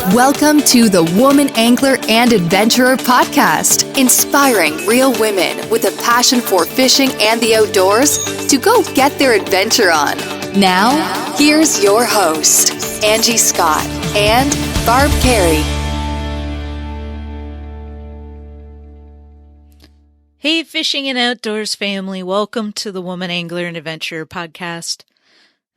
Welcome to the Woman Angler and Adventurer podcast, inspiring real women with a passion for fishing and the outdoors to go get their adventure on. Now, here's your host, Angie Scott and Barb Carey. Hey, fishing and outdoors family, welcome to the Woman Angler and Adventurer podcast.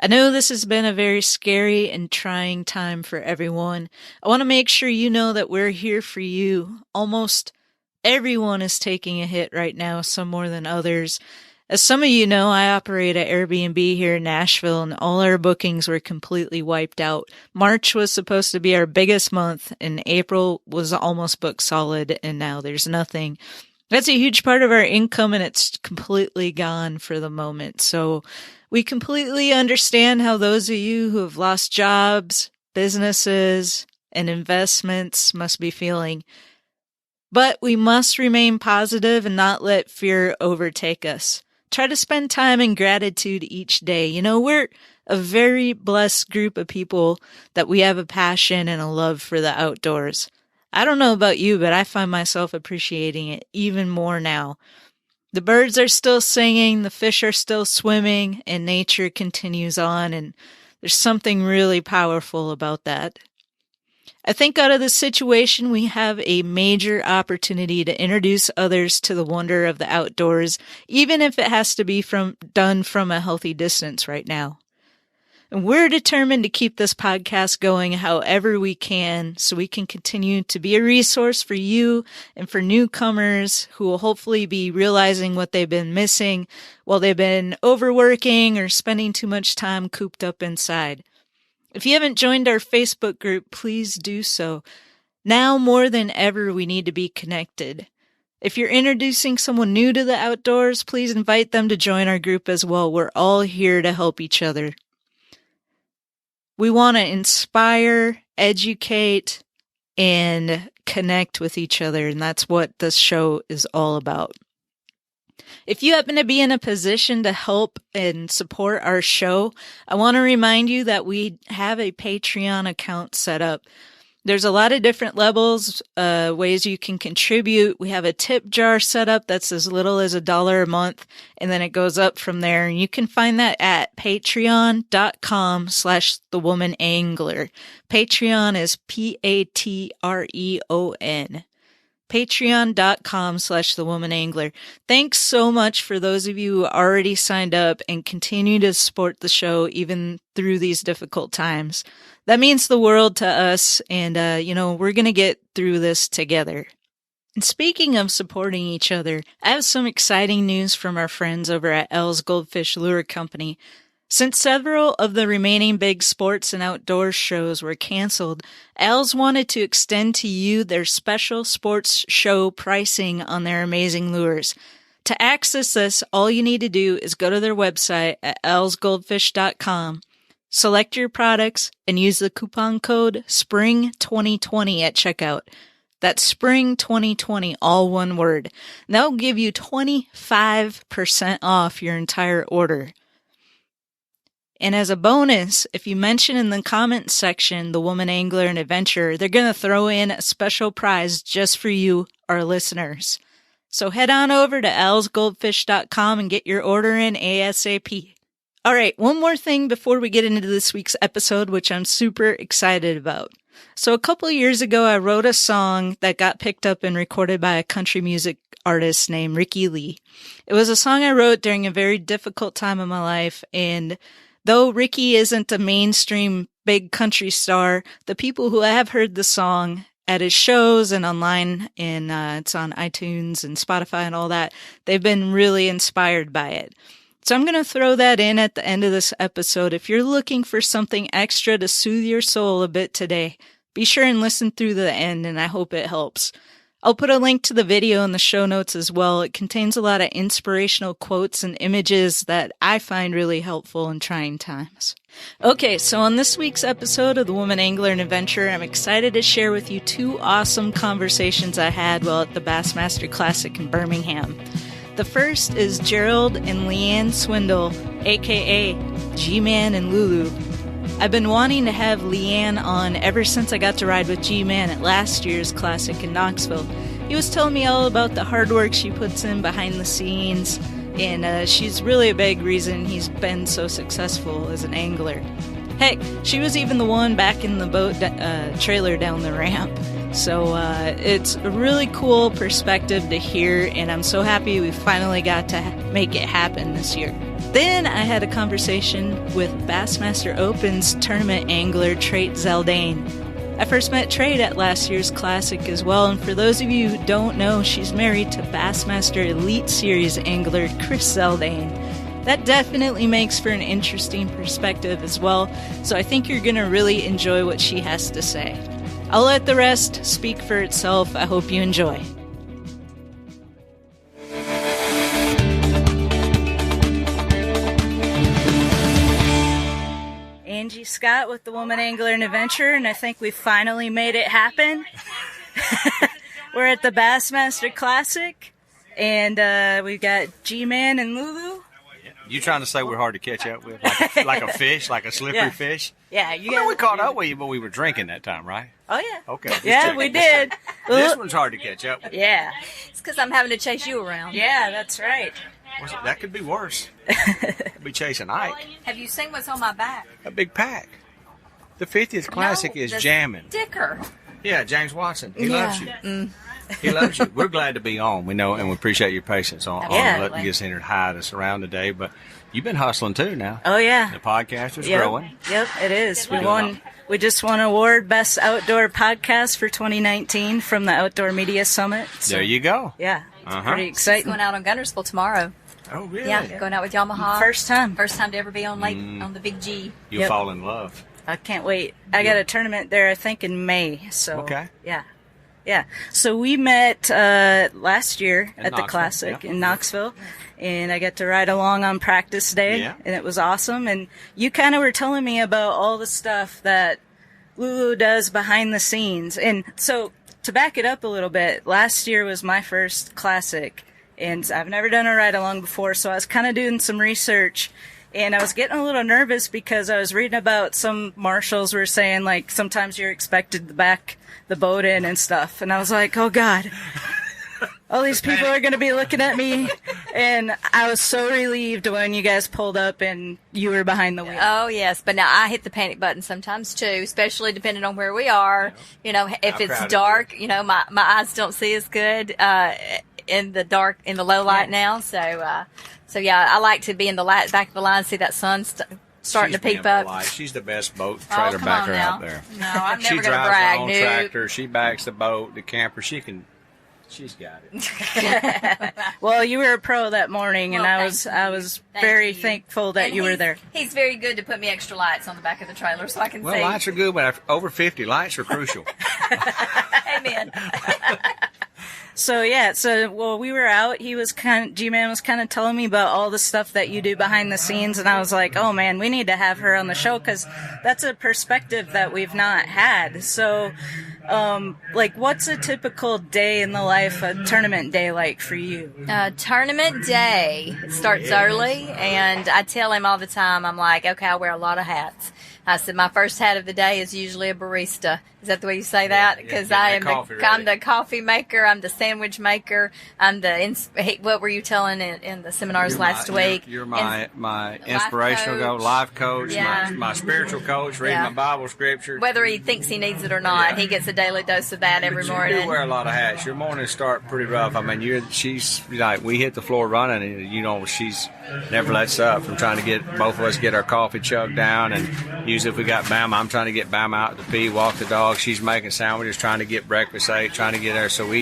I know this has been a very scary and trying time for everyone. I want to make sure you know that we're here for you. Almost everyone is taking a hit right now, some more than others. As some of you know, I operate an Airbnb here in Nashville, and all our bookings were completely wiped out. March was supposed to be our biggest month, and April was almost booked solid, and now there's nothing. That's a huge part of our income, and it's completely gone for the moment. So we completely understand how those of you who have lost jobs, businesses, and investments must be feeling. But we must remain positive and not let fear overtake us. Try to spend time in gratitude each day. You know, we're a very blessed group of people that we have a passion and a love for the outdoors. I don't know about you, but I find myself appreciating it even more now. The birds are still singing, the fish are still swimming, and nature continues on, and there's something really powerful about that. I think out of this situation, we have a major opportunity to introduce others to the wonder of the outdoors, even if it has to be done from a healthy distance right now. And we're determined to keep this podcast going however we can so we can continue to be a resource for you and for newcomers who will hopefully be realizing what they've been missing while they've been overworking or spending too much time cooped up inside. If you haven't joined our Facebook group, please do so. Now more than ever, we need to be connected. If you're introducing someone new to the outdoors, please invite them to join our group as well. We're all here to help each other. We want to inspire, educate, and connect with each other, and that's what this show is all about. If you happen to be in a position to help and support our show, I want to remind you that we have a Patreon account set up. There's a lot of different levels, ways you can contribute. We have a tip jar set up that's as little as $1 a month, and then it goes up from there. And you can find that at patreon.com/thewomanangler. Patreon is Patreon. Patreon.com/thewomanangler. Thanks so much for those of you who already signed up and continue to support the show even through these difficult times. That means the world to us, and, we're going to get through this together. And speaking of supporting each other, I have some exciting news from our friends over at L's Goldfish Lure Company. Since several of the remaining big sports and outdoors shows were canceled, L's wanted to extend to you their special sports show pricing on their amazing lures. To access this, all you need to do is go to their website at lsgoldfish.com. Select your products and use the coupon code SPRING2020 at checkout. That's SPRING2020, all one word. And that'll give you 25% off your entire order. And as a bonus, if you mention in the comment section the Woman Angler and Adventurer, they're going to throw in a special prize just for you, our listeners. So head on over to lsgoldfish.com and get your order in ASAP. All right, one more thing before we get into this week's episode, which I'm super excited about. So a couple of years ago, I wrote a song that got picked up and recorded by a country music artist named Ricky Lee. It was a song I wrote during a very difficult time in my life, and though Ricky isn't a mainstream big country star, the people who have heard the song at his shows and online, and it's on iTunes and Spotify and all that, they've been really inspired by it. So I'm going to throw that in at the end of this episode. If you're looking for something extra to soothe your soul a bit today, be sure and listen through the end, and I hope it helps. I'll put a link to the video in the show notes as well. It contains a lot of inspirational quotes and images that I find really helpful in trying times. Okay, so on this week's episode of The Woman Angler and Adventurer, I'm excited to share with you two awesome conversations I had while at the Bassmaster Classic in Birmingham. The first is Gerald and LeAnn Swindle, aka GMAN and Lulu. I've been wanting to have LeAnn on ever since I got to ride with GMAN at last year's Classic in Knoxville. He was telling me all about the hard work she puts in behind the scenes, and she's really a big reason he's been so successful as an angler. Heck, she was even the one back in the boat trailer down the ramp. So it's a really cool perspective to hear, and I'm so happy we finally got to make it happen this year. Then I had a conversation with Bassmaster Open's tournament angler Trait Zaldain. I first met Trait at last year's Classic as well, and for those of you who don't know, she's married to Bassmaster Elite Series angler Chris Zaldain. That definitely makes for an interesting perspective as well, so I think you're going to really enjoy what she has to say. I'll let the rest speak for itself. I hope you enjoy. Angie Scott with the Woman Angler and Adventurer, and I think we finally made it happen. We're at the Bassmaster Classic, and we've got GMAN and Lulu. You trying to say we're hard to catch up with, like a fish, like a slippery fish? Yeah, we caught up with you, but we were drinking that time, right? Oh yeah. Okay. Yeah, we did. This one's hard to catch up with. Yeah. It's because I'm having to chase you around. Yeah, that's right. That could be worse. Could be chasing Ike. Have you seen what's on my back? A big pack. The 50th Classic is jamming. Sticker. Yeah, James Watson. He loves you. He loves you. We're glad to be on. We know, and we appreciate your patience on letting you get here and hide us around today. But you've been hustling too now. Oh yeah. The podcast is growing. Yep, it is. We just won an award, Best Outdoor Podcast for 2019 from the Outdoor Media Summit. So, there you go. Yeah, it's pretty exciting. Going out on Gunnersville tomorrow. Oh really? Yeah, going out with Yamaha. First time to ever be on on the Big G. You'll fall in love. I can't wait. I got a tournament there, I think, in May. So okay. Yeah. So we met last year at the Knoxville, Classic in Knoxville, and I got to ride along on practice day, and it was awesome. And you kind of were telling me about all the stuff that Lulu does behind the scenes. And so to back it up a little bit, last year was my first Classic, and I've never done a ride along before, so I was kind of doing some research. And I was getting a little nervous because I was reading about some marshals were saying, like, sometimes you're expected to back the boat in and stuff. And I was like, oh, God, all these people are going to be looking at me. And I was so relieved when you guys pulled up and you were behind the wheel. Oh, yes. But now I hit the panic button sometimes, too, especially depending on where we are. You know, if it's dark, you know, my eyes don't see as good in the dark, in the low light now. So yeah, I like to be in the back of the line, see that sun starting to peep up. She's the best boat trailer backer out there. No, I'm she never going to drives brag. her own tractor. She backs the boat, the camper. She's got it. Well, you were a pro that morning, and I was very thankful that you were there. He's very good to put me extra lights on the back of the trailer so I can see. Well, lights are good, but over 50, lights are crucial. Amen. So we were out. G-Man was kind of telling me about all the stuff that you do behind the scenes, and I was like, oh man, we need to have her on the show because that's a perspective that we've not had. So, what's a typical day in the life, a tournament day like for you? Tournament day starts early, and I tell him all the time, I'm like, okay, I wear a lot of hats. I said my first hat of the day is usually a barista. Is that the way you say that? Because I'm the coffee maker. I'm the sandwich maker. I'm what were you telling in the seminars last week? You're my inspirational life coach, my spiritual coach, reading my Bible scripture. Whether he thinks he needs it or not, he gets a daily dose of that every morning. You do wear a lot of hats. Your mornings start pretty rough. I mean, she's like, we hit the floor running, and you know she's never lets up from trying to get both of us get our coffee chugged down, and usually if we got Bama, I'm trying to get Bama out to pee, walk the dog. She's making sandwiches, trying to get breakfast ate, trying to get there. So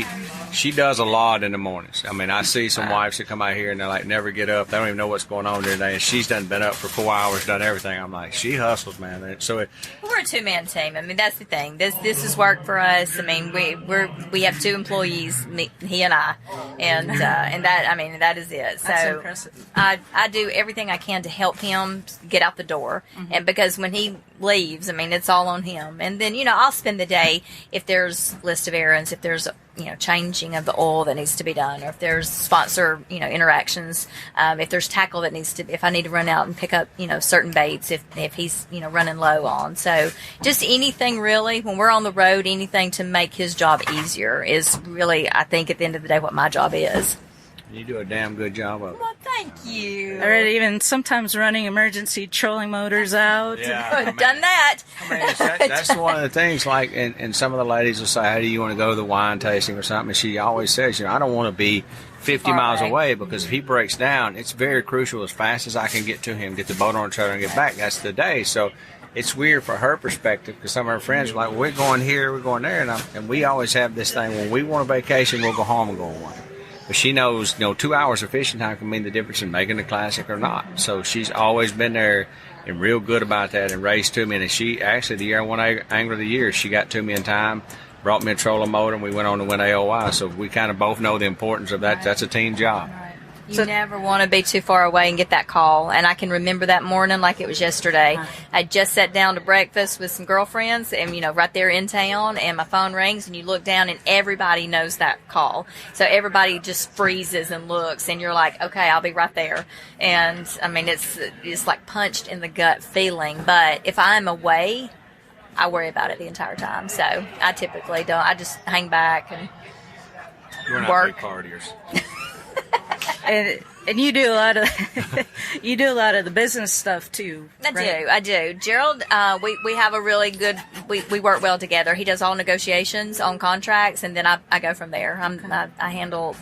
she does a lot in the mornings. I mean, I see some wives that come out here and they're like, never get up. They don't even know what's going on during the day. And she's been up for 4 hours, done everything. I'm like, she hustles, man. So we're a two-man team. I mean, that's the thing. This is work for us. I mean, we have 2 employees, he and I, and that, I mean, that is it. That's impressive. I do everything I can to help him get out the door. And because when he leaves, I mean, it's all on him. And then, I'll spend the day if there's list of errands, if there's, changing of the oil that needs to be done, or if there's sponsor, interactions, if there's tackle that needs to, if I need to run out and pick up, certain baits, if he's, running low on. So just anything really, when we're on the road, anything to make his job easier is really, I think, at the end of the day, what my job is. You do a damn good job of it. Well, thank you. Or even sometimes running emergency trolling motors out. Yeah, done that. That's one of the things, like, and some of the ladies will say, hey, do you want to go to the wine tasting or something? And she always says, I don't want to be 50 miles away, because if he breaks down, it's very crucial as fast as I can get to him, get the boat on the trailer and get back. That's the day. So it's weird for her perspective, because some of her friends are like, well, we're going here, we're going there. And we always have this thing, when we want a vacation, we'll go home and go away. But she knows, 2 hours of fishing time can mean the difference in making the Classic or not. So she's always been there and real good about that and raised to me. And she actually, the year I won Angler of the Year, she got to me in time, brought me a trolling motor, and we went on to win AOI. So we kind of both know the importance of that. That's a team job. You never want to be too far away and get that call. And I can remember that morning like it was yesterday. I just sat down to breakfast with some girlfriends and, right there in town, and my phone rings and you look down and everybody knows that call. So everybody just freezes and looks, and you're like, okay, I'll be right there. And I mean, it's like punched in the gut feeling. But if I'm away, I worry about it the entire time. So I typically don't. I just hang back and work. Big partiers. And you do a lot of the business stuff too. I do. Gerald, we have a really good. We work well together. He does all negotiations on contracts, and then I go from there. I handle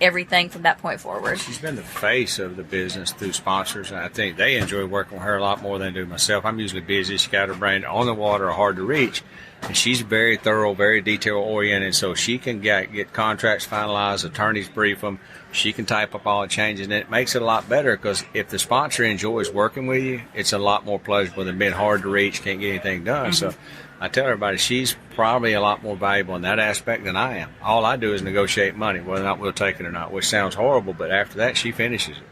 everything from that point forward. She's been the face of the business through sponsors, and I think they enjoy working with her a lot more than I do myself. I'm usually busy, scatterbrained, on the water, or hard to reach. And she's very thorough, very detail-oriented, so she can get contracts finalized, attorneys brief them. She can type up all the changes, and it makes it a lot better, because if the sponsor enjoys working with you, it's a lot more pleasurable than being hard to reach, can't get anything done. So I tell everybody she's probably a lot more valuable in that aspect than I am. All I do is negotiate money, whether or not we'll take it or not, which sounds horrible, but after that, she finishes it.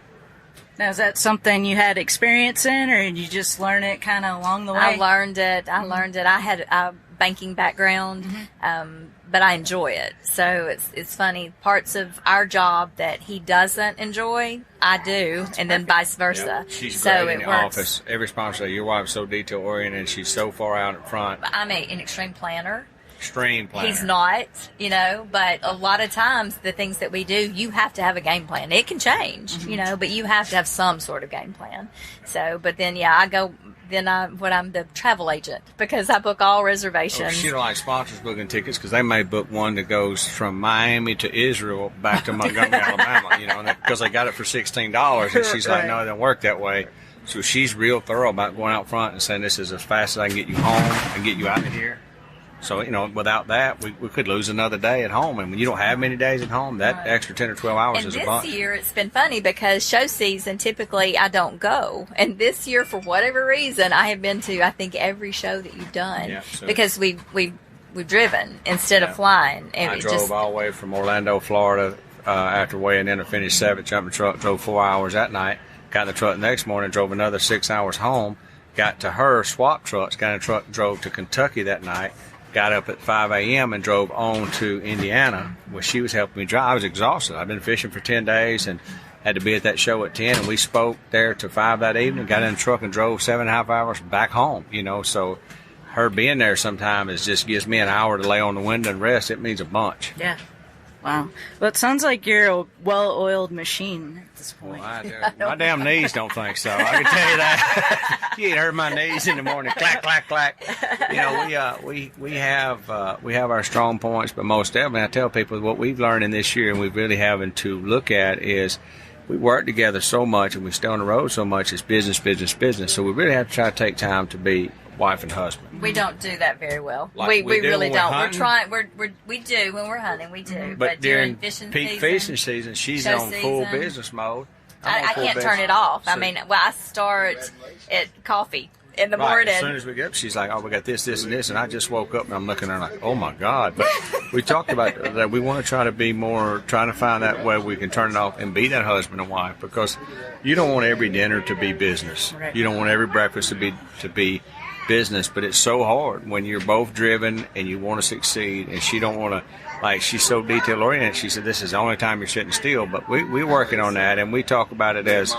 Now, is that something you had experience in, or did you just learn it kind of along the way? I learned it. I had a banking background, but I enjoy it. So it's funny. Parts of our job that he doesn't enjoy, I do, and then vice versa. Yep. She's so great in it the works. office. Every sponsor, your wife's so detail-oriented, and she's so far out in front. I'm an extreme planner. Extreme planner. He's not, but a lot of times the things that we do, you have to have a game plan. It can change, but you have to have some sort of game plan. So, but then, I'm the travel agent, because I book all reservations. She don't like sponsors booking tickets, because they may book one that goes from Miami to Israel back to Montgomery, Alabama, because they got it for $16, and she's like, no, it don't work that way. So she's real thorough about going out front and saying, this is as fast as I can get you home and get you out of here. So, without that, we could lose another day at home. And when you don't have many days at home, that extra 10 or 12 hours is a bunch. And this year, it's been funny, because show season, typically, I don't go. And this year, for whatever reason, I have been to, I think, every show that you've done. Yeah, so because we've driven instead of flying. And I drove all the way from Orlando, Florida, after weighing in. I finished 7th, jumped the truck, drove 4 hours that night. Got in the truck the next morning, drove another 6 hours home. Got to her, swap trucks, got in a truck, drove to Kentucky that night. Got up at 5 a.m. and drove on to Indiana, where she was helping me drive. I was exhausted. I've been fishing for 10 days and had to be at that show at 10, and we spoke there to 5 that evening, got in the truck and drove 7.5 hours back home, so her being there sometimes just gives me an hour to lay on the window and rest. It means a bunch. Yeah. Wow. Well, it sounds like you're a well-oiled machine at this point. Well, my damn knees don't think so. I can tell you that. You ain't heard my knees in the morning. Clack, clack, clack. We have our strong points, but most definitely I tell people what we've learned in this year and we're really having to look at is we work together so much and we stay on the road so much. It's business, business, business. So we really have to try to take time to be wife and husband. We don't do that very well. Like we really don't. Hunting. We're trying. We do when we're hunting. We do. But during peak fishing season, she's on full business mode. I can't turn it off. I mean, I start at coffee in the morning. As soon as we get up, she's like, "Oh, we got this, this, and this," and I just woke up and I'm looking at her like, "Oh my God!" But we talked about that. We want to try to be more, trying to find that way we can turn it off and be that husband and wife, because you don't want every dinner to be business. Right. You don't want every breakfast to be business, but it's so hard when you're both driven and you want to succeed, and she don't want to, like, she's so detail oriented. She said, this is the only time you're sitting still, but we're working on that, and we talk about it as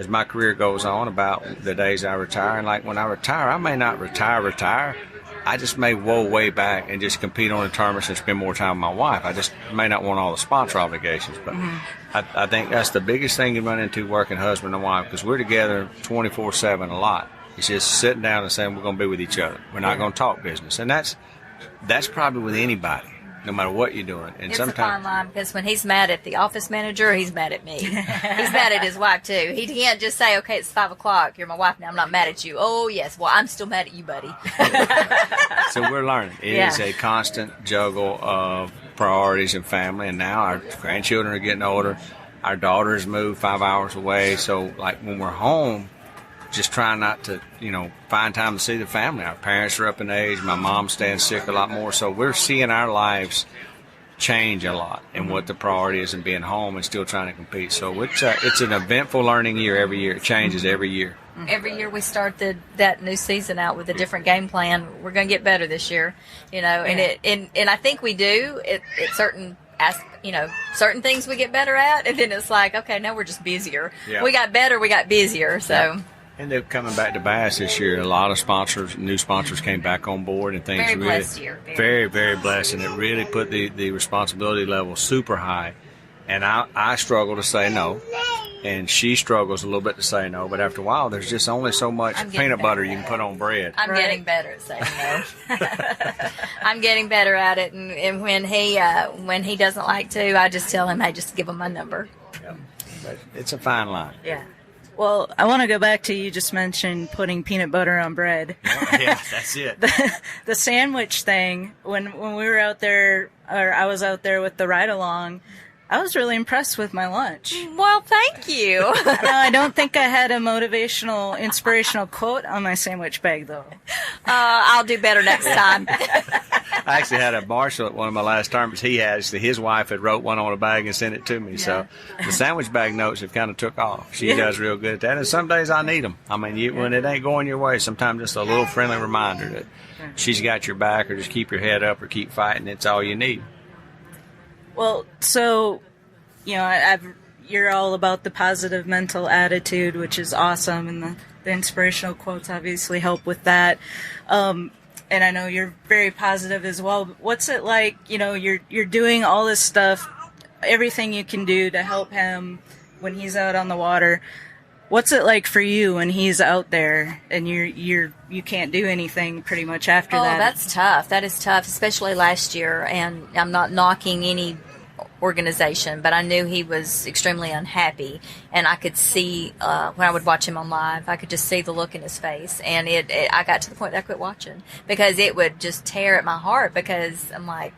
my career goes on, about the days I retire. And like when I retire, I may not retire. I just may roll way back and just compete on the tournaments and spend more time with my wife. I just may not want all the sponsor obligations. But I think that's the biggest thing you run into working husband and wife, because we're together 24/7 a lot. It's just sitting down and saying we're going to be with each other. We're not going to talk business. And that's probably with anybody, no matter what you're doing. And it's a fine line, because when he's mad at the office manager, he's mad at me. He's mad at his wife, too. He can't just say, okay, it's 5 o'clock. You're my wife now. I'm not mad at you. Oh, yes. Well, I'm still mad at you, buddy. So we're learning. It is a constant juggle of priorities and family. And now our grandchildren are getting older. Our daughter's moved 5 hours away. So, like, when we're home, just trying not to, find time to see the family. Our parents are up in age. My mom's staying sick a lot more. So we're seeing our lives change a lot, and what the priority is in being home and still trying to compete. So it's an eventful learning year every year. It changes every year. Every year we start that new season out with a different game plan. We're going to get better this year, and I think we do. It's certain things we get better at, and then it's like, okay, now we're just busier. Yeah. We got better, we got busier. So. Yeah. And they're coming back to Bass this year. A lot of new sponsors came back on board, and things very really blessed year. Very, very blessed, and it really put the responsibility level super high. And I struggle to say no, and she struggles a little bit to say no. But after a while, there's just only so much peanut butter you can put on bread. I'm getting better at saying no. I'm getting better at it, and when he doesn't like to, I just tell him, hey, just give him my number. Yeah. But it's a fine line. Yeah. Well, I want to go back to, you just mentioned putting peanut butter on bread. Yeah, that's it. The sandwich thing, when we were out there, or I was out there with the ride-along, I was really impressed with my lunch. Well, thank you. No, I don't think I had a motivational, inspirational quote on my sandwich bag, though. I'll do better next time. I actually had a marshal at one of my last tournaments. His wife had wrote one on a bag and sent it to me. Yeah. So the sandwich bag notes have kind of took off. She does real good at that. And some days I need them. I mean, when it ain't going your way, sometimes just a little friendly reminder that she's got your back, or just keep your head up, or keep fighting. It's all you need. Well, so, you're all about the positive mental attitude, which is awesome, and the inspirational quotes obviously help with that. And I know you're very positive as well. What's it like, you're doing all this stuff, everything you can do to help him when he's out on the water. What's it like for you when he's out there and you can't do anything pretty much after that? Oh, that's tough. That is tough, especially last year. And I'm not knocking any organization, but I knew he was extremely unhappy, and I could see when I would watch him on live, I could just see the look in his face, and I got to the point that I quit watching, because it would just tear at my heart, because I'm like,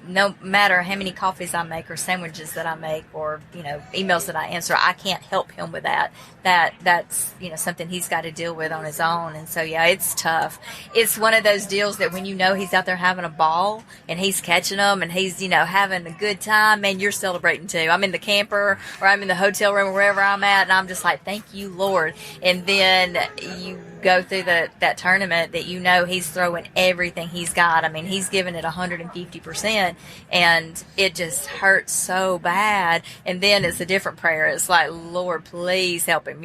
no matter how many coffees I make or sandwiches that I make or, emails that I answer, I can't help him with that. That's, something he's got to deal with on his own. And so, yeah, it's tough. It's one of those deals that when he's out there having a ball and he's catching them and he's, having a good time, man, you're celebrating too. I'm in the camper or I'm in the hotel room or wherever I'm at, and I'm just like, thank you, Lord. And then you go through that tournament that he's throwing everything he's got. I mean, he's giving it 150%, and it just hurts so bad. And then it's a different prayer. It's like, Lord, please help him,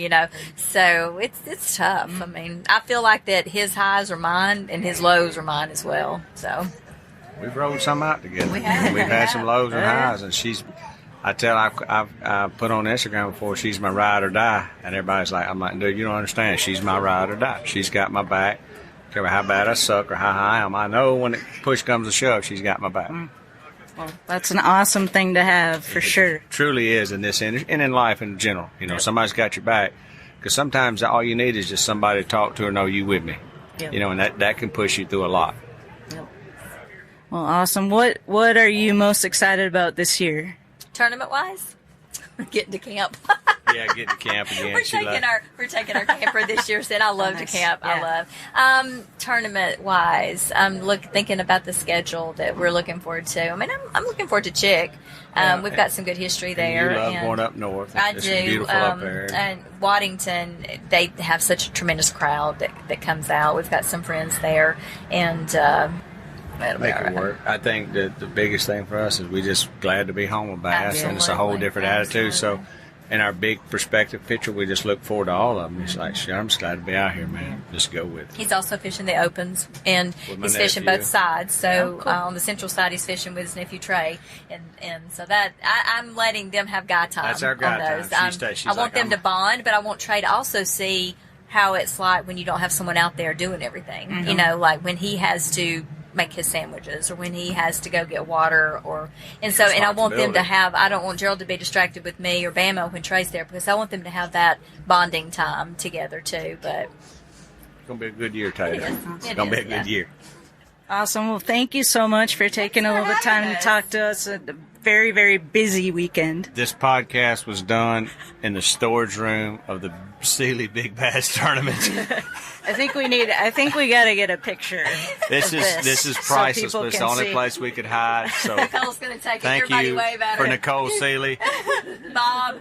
So it's tough. I mean, I feel like that his highs are mine and his lows are mine as well. So we've rolled some out together. We have. We've had some lows and highs, and I've put on Instagram before, she's my ride or die, and everybody's like, I'm like, dude, you don't understand. She's my ride or die. She's got my back. No matter how bad I suck or how high I am, I know when push comes to shove, she's got my back. Well, that's an awesome thing to have, for sure. It truly is in this industry and in life in general. Somebody's got your back, because sometimes all you need is just somebody to talk to or know you with me. Yep. And that can push you through a lot. Yep. Well, awesome. What are you most excited about this year? Tournament-wise? getting to camp. Yeah, getting to camp again. We're taking our camper this year. Said I love to camp. Yeah. I love tournament wise. I'm thinking about the schedule that we're looking forward to. I mean, I'm looking forward to Chick. We've got some good history there. You love going up north. It's do. Beautiful up there. And Waddington, they have such a tremendous crowd that comes out. We've got some friends there, and make it work. I think that the biggest thing for us is we just glad to be home with Bass, and it's a whole different attitude. So, in our big perspective picture, we just look forward to all of them. It's like, sure, I'm just glad to be out here, man. Just go with it. He's also fishing the opens, and he's fishing both sides. So on the central side, he's fishing with his nephew Trey, and so that I'm letting them have guy time. That's our guy on time. those. I want them to bond, but I want Trey to also see how it's like when you don't have someone out there doing everything. Mm-hmm. You know, like when he has to make his sandwiches or when he has to go get water and I want them to have, I don't want Gerald to be distracted with me or Bama when Trey's there, because I want them to have that bonding time together too. But it's going to be a good year, Taylor. It's going to be a good year. Awesome. Well, thank you so much for taking a little bit of time to talk to us at a very, very busy weekend. This podcast was done in the storage room of the Sealy Big Bass Tournament. I think we got to get a picture. This is priceless, but it's the only place we could hide. So Nicole's going to take it. Thank you for Nicole Sealy. Bob.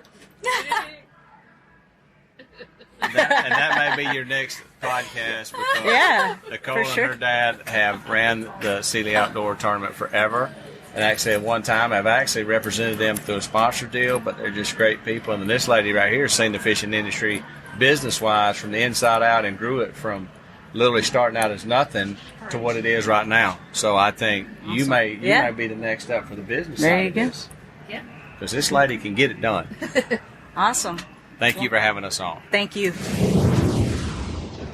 And that may be your next podcast, because Nicole and her dad have ran the Sealy Outdoor Tournament forever. And actually, at one time, I've actually represented them through a sponsor deal, but they're just great people. And then this lady right here has seen the fishing industry business-wise from the inside out and grew it from literally starting out as nothing to what it is right now. So I think you may be the next up for the business side of this. Yeah. Because this lady can get it done. Awesome. Thank you for having us on. Thank you.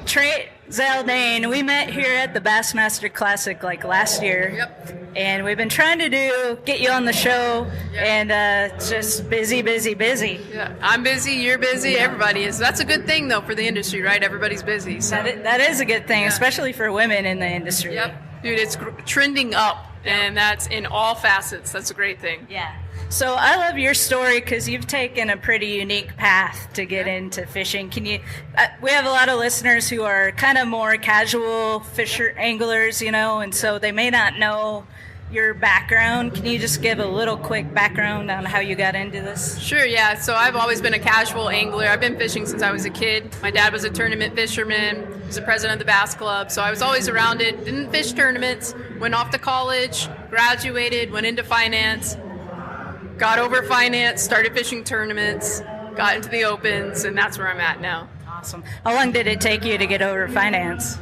Trait Zaldain, we met here at the Bassmaster Classic last year. Yep. And we've been trying to get you on the show, and just busy. Yeah, I'm busy, you're busy, everybody is. That's a good thing, though, for the industry, right? Everybody's busy. So. That is a good thing, especially for women in the industry. Yep. Dude, it's trending up, and that's in all facets. That's a great thing. Yeah. So I love your story because you've taken a pretty unique path to get into fishing. Can you? We have a lot of listeners who are kind of more casual anglers, and so they may not know your background. Can you just give a little quick background on how you got into this? Sure, yeah. So I've always been a casual angler. I've been fishing since I was a kid. My dad was a tournament fisherman. He was the president of the Bass Club. So I was always around it. Didn't fish tournaments. Went off to college, graduated, went into finance, got over finance, started fishing tournaments, got into the opens, and that's where I'm at now. Awesome. How long did it take you to get over finance?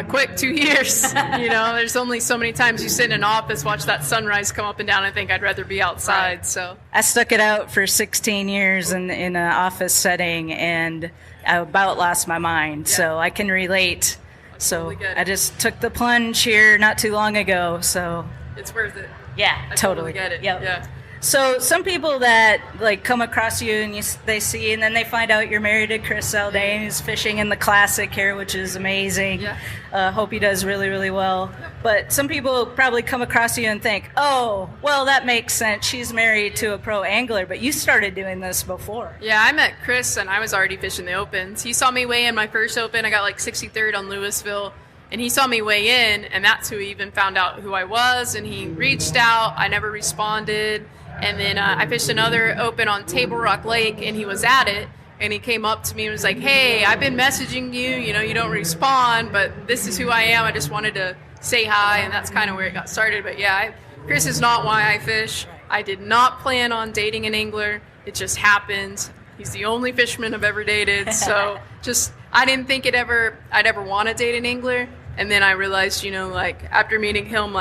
Quick, 2 years. There's only so many times you sit in an office, watch that sunrise come up and down. I think I'd rather be outside. Right. So I stuck it out for 16 years in an office setting, and I about lost my mind. Yeah. So I can relate. So I just took the plunge here not too long ago. So it's worth it. Yeah, I totally get it. Yep. Yeah. So some people that come across you and they see, and then they find out you're married to Chris Zaldain, who's fishing in the Classic here, which is amazing. Yeah. Hope he does really, really well. Yep. But some people probably come across you and think, oh, well, that makes sense. She's married to a pro angler, but you started doing this before. Yeah, I met Chris and I was already fishing the opens. He saw me weigh in my first open. I got 63rd on Louisville. And he saw me weigh in, and that's who even found out who I was. And he reached out. I never responded. And then I fished another open on Table Rock Lake, and he was at it. And he came up to me and was like, hey, I've been messaging you. You don't respond, but this is who I am. I just wanted to say hi, and that's kind of where it got started. But, yeah, Chris is not why I fish. I did not plan on dating an angler. It just happened. He's the only fisherman I've ever dated. So I didn't think I'd ever want to date an angler. And then I realized, after meeting him,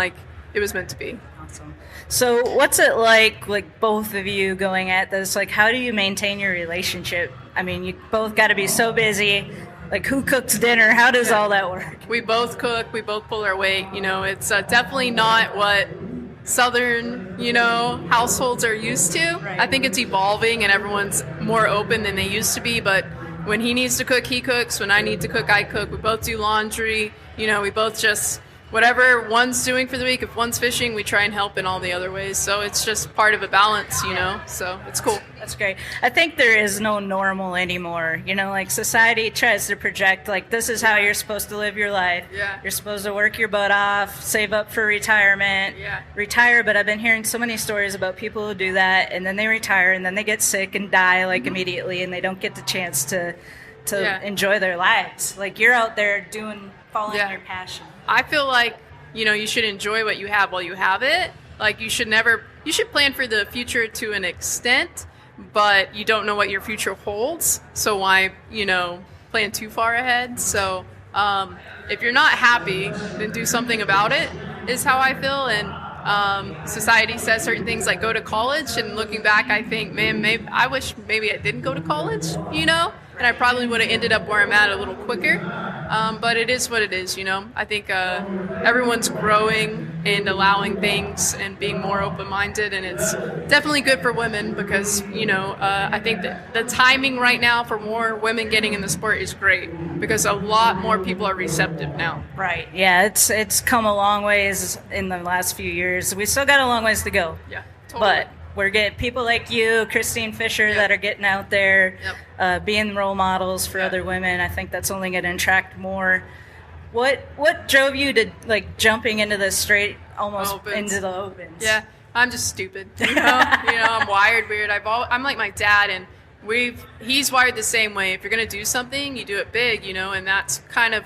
it was meant to be. Awesome. So what's it like both of you going at this? How do you maintain your relationship? I mean, you both got to be so busy. Who cooks dinner? How does all that work? We both cook. We both pull our weight. It's definitely not what Southern, households are used to. Right. I think it's evolving and everyone's more open than they used to be. But when he needs to cook, he cooks. When I need to cook, I cook. We both do laundry. We both just whatever one's doing for the week, if one's fishing, we try and help in all the other ways. So it's just part of a balance, you know, so it's cool. That's great. I think there is no normal anymore. You know, like society tries to project, like, this is how you're supposed to live your life. Yeah. You're supposed to work your butt off, save up for retirement, Yeah. retire. But I've been hearing so many stories about people who do that, and then they retire, and then they get sick and die, like, immediately, and they don't get the chance to Yeah. enjoy their lives. Like, you're out there following Yeah. your passion. I feel like, you know, you should enjoy what you have while you have it. Like, you should plan for the future to an extent, but you don't know what your future holds. So why, you know, plan too far ahead? So if you're not happy, then do something about it, is how I feel. And society says certain things like go to college. And looking back, I think, man, I wish maybe I didn't go to college, you know? And I probably would have ended up where I'm at a little quicker. But it is what it is, you know? I think everyone's growing and allowing things and being more open-minded, and it's definitely good for women because, you know, I think that the timing right now for more women getting in the sport is great because a lot more people are receptive now. Right. Yeah, it's come a long ways in the last few years. We still got a long ways to go. Yeah, totally. But we're getting people like you, Christine Fisher, that are getting out there, being role models for other women. I think that's only going to attract more. What drove you to like jumping into the straight, almost into the opens? Yeah, I'm just stupid. You know, I'm wired weird. I'm like my dad, and he's wired the same way. If you're gonna do something, you do it big, you know, and that's kind of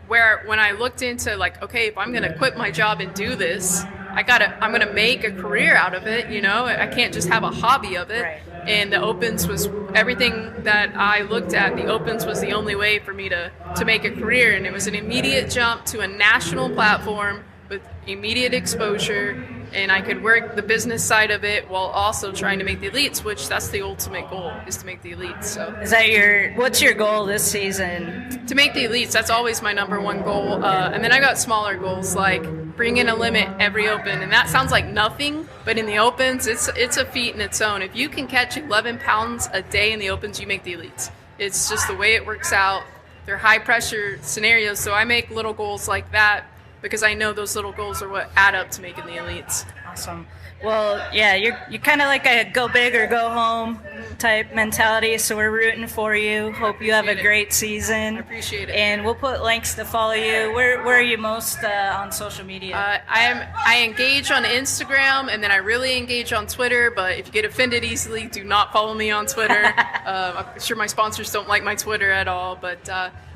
where when I looked into like, okay, if I'm gonna quit my job and do this, I'm gonna make a career out of it, you know. I can't just have a hobby of it. Right. And the Opens was everything that I looked at. The Opens was the only way for me to make a career, and it was an immediate jump to a national platform with immediate exposure, and I could work the business side of it while also trying to make the elites, which that's the ultimate goal, is to make the elites. So Is that what's your goal this season? to make the elites, that's always my number one goal. And then I got smaller goals like bring in a limit every open, and that sounds like nothing, but in the opens, it's a feat in its own. If you can catch 11 pounds a day in the opens, you make the elites. It's just the way it works out. They're high pressure scenarios, so I make little goals like that because I know those little goals are what add up to making the elites. Awesome. Well, yeah, you're kind of like a go big or go home type mentality, so we're rooting for you. Hope you have a great season. I appreciate it. And we'll put links to follow you. Where are you most on social media? I engage on Instagram, and then I really engage on Twitter, but if you get offended easily, do not follow me on Twitter. I'm sure my sponsors don't like my Twitter at all, but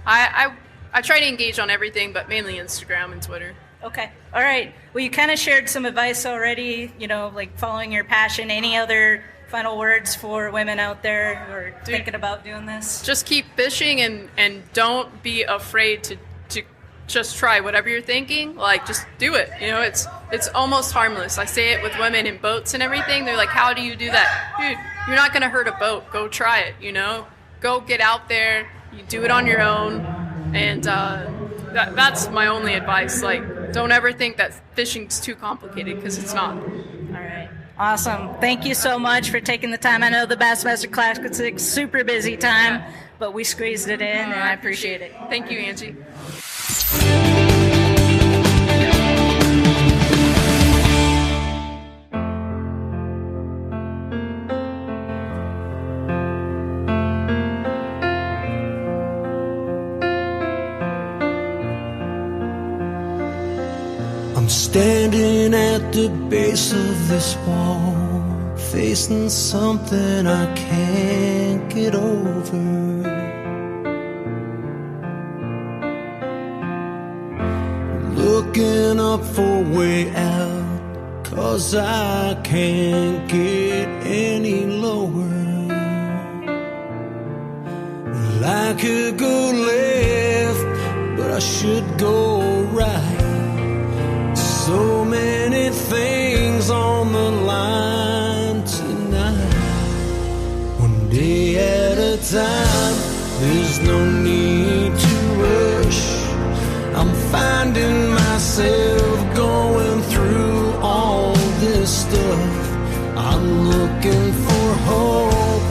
I try to engage on everything, but mainly Instagram and Twitter. Okay. All right. Well, you kind of shared some advice already, you know, like following your passion. Any other final words for women out there who are thinking about doing this? Just keep fishing and don't be afraid to just try whatever you're thinking. Like, just do it. You know, it's almost harmless. I say it with women in boats and everything. They're like, how do you do that? Dude, you're not going to hurt a boat. Go try it, you know? Go get out there. You do it on your own. And that's my only advice. Like, don't ever think that fishing's too complicated, because it's not. All right. Awesome. Thank you so much for taking the time. I know the Bassmaster Classic is super busy time, but we squeezed it in, and I appreciate it. Thank you, Angie. I'm standing at the base of this wall, facing something I can't get over. Looking up for a way out, 'cause I can't get any lower. Well, I could go left, but I should go right. So many things on the line tonight. One day at a time, there's no need to rush. I'm finding myself going through all this stuff. I'm looking for hope,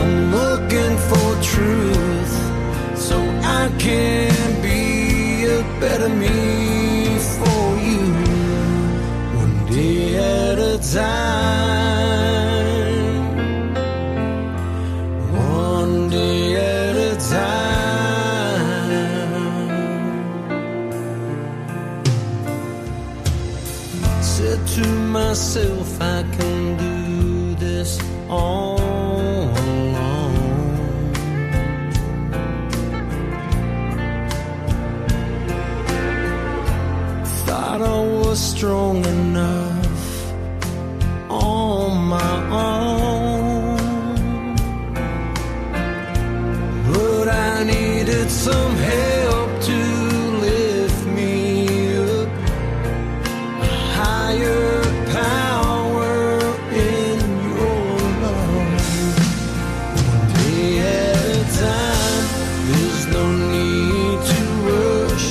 I'm looking for truth, so I can be a better me. said to myself, I can do this all alone. Thought I was strong enough on my own, but I needed some help to lift me up. A higher power in your love. One day at a time, there's no need to rush.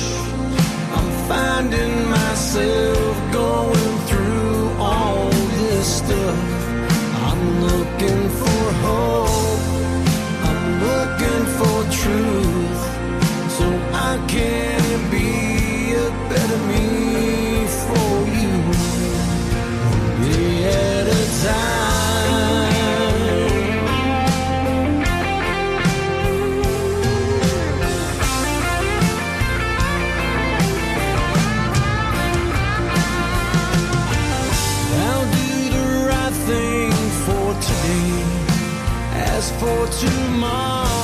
I'm finding myself going through all this stuff. I'm looking for hope, I'm looking for truth, so I can be a better me for you. One day at a time. I'll do the right thing for today. As for tomorrow,